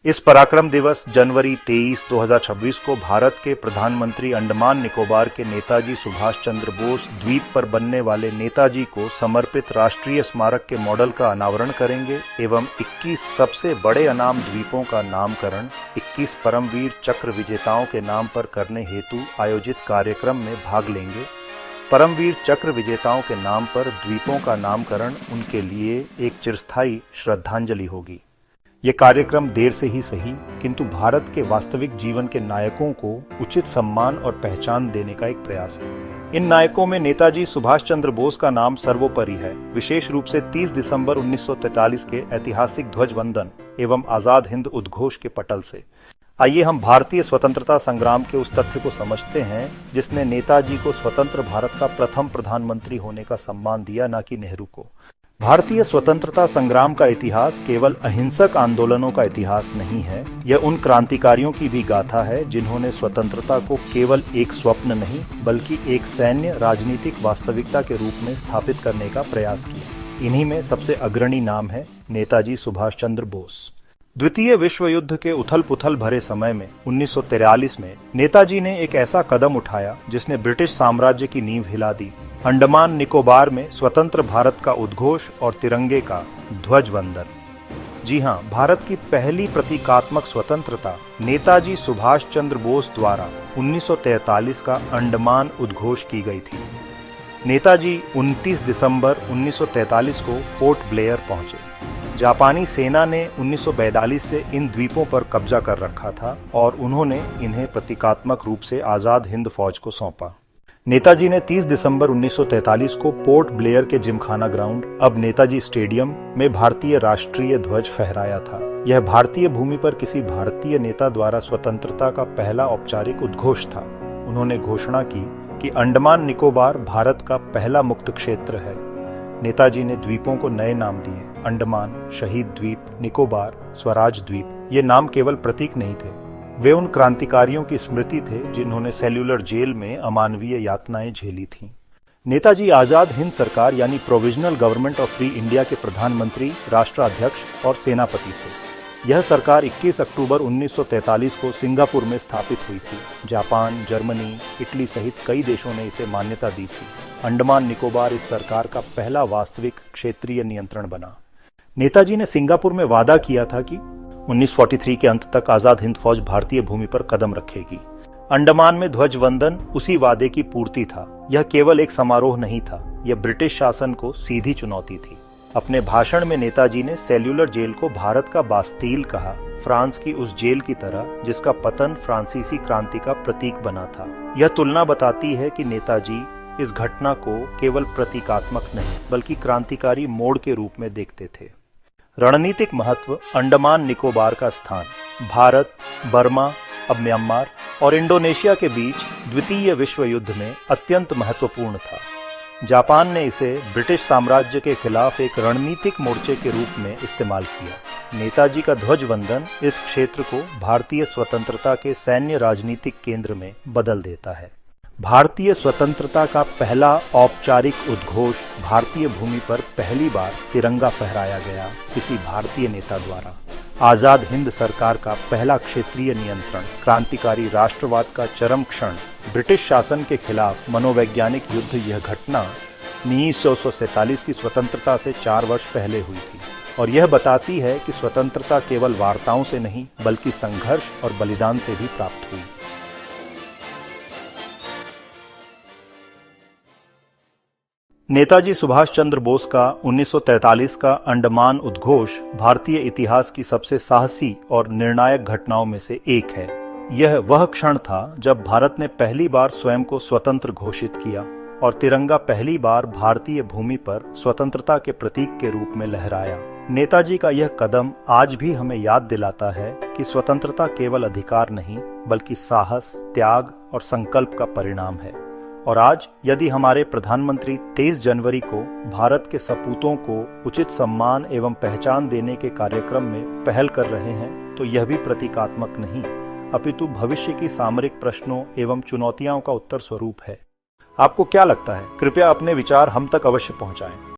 इस पराक्रम दिवस जनवरी 23, 2026 को भारत के प्रधानमंत्री अंडमान निकोबार के नेताजी सुभाष चंद्र बोस द्वीप पर बनने वाले नेताजी को समर्पित राष्ट्रीय स्मारक के मॉडल का अनावरण करेंगे एवं 21 सबसे बड़े अनाम द्वीपों का नामकरण 21 परमवीर चक्र विजेताओं के नाम पर करने हेतु आयोजित कार्यक्रम में भाग लेंगे। परमवीर चक्र विजेताओं के नाम पर द्वीपों का नामकरण उनके लिए एक चिरस्थायी श्रद्धांजलि होगी। ये कार्यक्रम देर से ही सही, किंतु भारत के वास्तविक जीवन के नायकों को उचित सम्मान और पहचान देने का एक प्रयास है। इन नायकों में नेताजी सुभाष चंद्र बोस का नाम सर्वोपरि है, विशेष रूप से 30 दिसंबर 1943 के ऐतिहासिक ध्वज वंदन एवं आजाद हिंद उद्घोष के पटल से। आइए हम भारतीय स्वतंत्रता संग्राम के उस तथ्य को समझते हैं जिसने नेताजी को स्वतंत्र भारत का प्रथम प्रधानमंत्री होने का सम्मान दिया, न कि नेहरू को। भारतीय स्वतंत्रता संग्राम का इतिहास केवल अहिंसक आंदोलनों का इतिहास नहीं है, यह उन क्रांतिकारियों की भी गाथा है जिन्होंने स्वतंत्रता को केवल एक स्वप्न नहीं बल्कि एक सैन्य राजनीतिक वास्तविकता के रूप में स्थापित करने का प्रयास किया। इन्हीं में सबसे अग्रणी नाम है नेताजी सुभाष चंद्र बोस। द्वितीय विश्व युद्ध के उथल पुथल भरे समय में 1943 में नेताजी ने एक ऐसा कदम उठाया जिसने ब्रिटिश साम्राज्य की नींव हिला दी। अंडमान निकोबार में स्वतंत्र भारत का उद्घोष और तिरंगे का ध्वज वंदन। जी हां, भारत की पहली प्रतीकात्मक स्वतंत्रता नेताजी सुभाष चंद्र बोस द्वारा 1943 का अंडमान उद्घोष की गई थी। नेताजी 29 दिसंबर 1943 को पोर्ट ब्लेयर पहुंचे। जापानी सेना ने 1942 से इन द्वीपों पर कब्जा कर रखा था और उन्होंने इन्हें प्रतीकात्मक रूप से आजाद हिंद फौज को सौंपा। नेताजी ने 30 दिसंबर 1943 को पोर्ट ब्लेयर के जिमखाना ग्राउंड, अब नेताजी स्टेडियम में भारतीय राष्ट्रीय ध्वज फहराया था। यह भारतीय भूमि पर किसी भारतीय नेता द्वारा स्वतंत्रता का पहला औपचारिक उद्घोष था। उन्होंने घोषणा की कि अंडमान निकोबार भारत का पहला मुक्त क्षेत्र है। नेताजी ने द्वीपों को नए नाम दिए, अंडमान, शहीद द्वीप, निकोबार, स्वराज द्वीप। ये नाम केवल प्रतीक नहीं थे, वे उन क्रांतिकारियों की स्मृति थे जिन्होंने सेल्यूलर जेल में अमानवीय यातनाएं झेली थीं। नेताजी आजाद हिंद सरकार यानी provisional government of free India के प्रधानमंत्री, राष्ट्राध्यक्ष और सेनापति थे। यह सरकार 21 अक्टूबर 1943 को सिंगापुर में स्थापित हुई थी। जापान, जर्मनी, इटली सहित कई देशों ने इसे मान्यता दी थी। अंडमान निकोबार इस सरकार का पहला वास्तविक क्षेत्रीय नियंत्रण बना। नेताजी ने सिंगापुर में वादा किया था कि 1943 के अंत तक आजाद हिंद फौज भारतीय भूमि पर कदम रखेगी। अंडमान में ध्वज वंदन उसी वादे की पूर्ति था। यह केवल एक समारोह नहीं था, यह ब्रिटिश शासन को सीधी चुनौती थी। अपने भाषण में नेताजी ने सेल्यूलर जेल को भारत का बास्तील कहा, फ्रांस की उस जेल की तरह जिसका पतन फ्रांसीसी क्रांति का प्रतीक बना था। यह तुलना बताती है कि नेताजी इस घटना को केवल प्रतीकात्मक नहीं बल्कि क्रांतिकारी मोड़ के रूप में देखते थे। रणनीतिक महत्व, अंडमान निकोबार का स्थान भारत, बर्मा, अब म्यांमार और इंडोनेशिया के बीच द्वितीय विश्व युद्ध में अत्यंत महत्वपूर्ण था। जापान ने इसे ब्रिटिश साम्राज्य के खिलाफ एक रणनीतिक मोर्चे के रूप में इस्तेमाल किया। नेताजी का ध्वज वंदन इस क्षेत्र को भारतीय स्वतंत्रता के सैन्य राजनीतिक केंद्र में बदल देता है। भारतीय स्वतंत्रता का पहला औपचारिक उद्घोष, भारतीय भूमि पर पहली बार तिरंगा फहराया गया किसी भारतीय नेता द्वारा। आजाद हिंद सरकार का पहला क्षेत्रीय नियंत्रण, क्रांतिकारी राष्ट्रवाद का चरम क्षण, ब्रिटिश शासन के खिलाफ मनोवैज्ञानिक युद्ध। यह घटना 1947 की स्वतंत्रता से 4 वर्ष पहले हुई थी और यह बताती है कि स्वतंत्रता केवल वार्ताओं से नहीं बल्कि संघर्ष और बलिदान से भी प्राप्त हुई। नेताजी सुभाष चंद्र बोस का 1943 का अंडमान उद्घोष भारतीय इतिहास की सबसे साहसी और निर्णायक घटनाओं में से एक है। यह वह क्षण था जब भारत ने पहली बार स्वयं को स्वतंत्र घोषित किया और तिरंगा पहली बार भारतीय भूमि पर स्वतंत्रता के प्रतीक के रूप में लहराया। नेताजी का यह कदम आज भी हमें याद दिलाता है कि स्वतंत्रता केवल अधिकार नहीं बल्कि साहस, त्याग और संकल्प का परिणाम है। और आज यदि हमारे प्रधानमंत्री 23 जनवरी को भारत के सपूतों को उचित सम्मान एवं पहचान देने के कार्यक्रम में पहल कर रहे हैं, तो यह भी प्रतीकात्मक नहीं अपितु भविष्य की सामरिक प्रश्नों एवं चुनौतियों का उत्तर स्वरूप है। आपको क्या लगता है? कृपया अपने विचार हम तक अवश्य पहुंचाएं।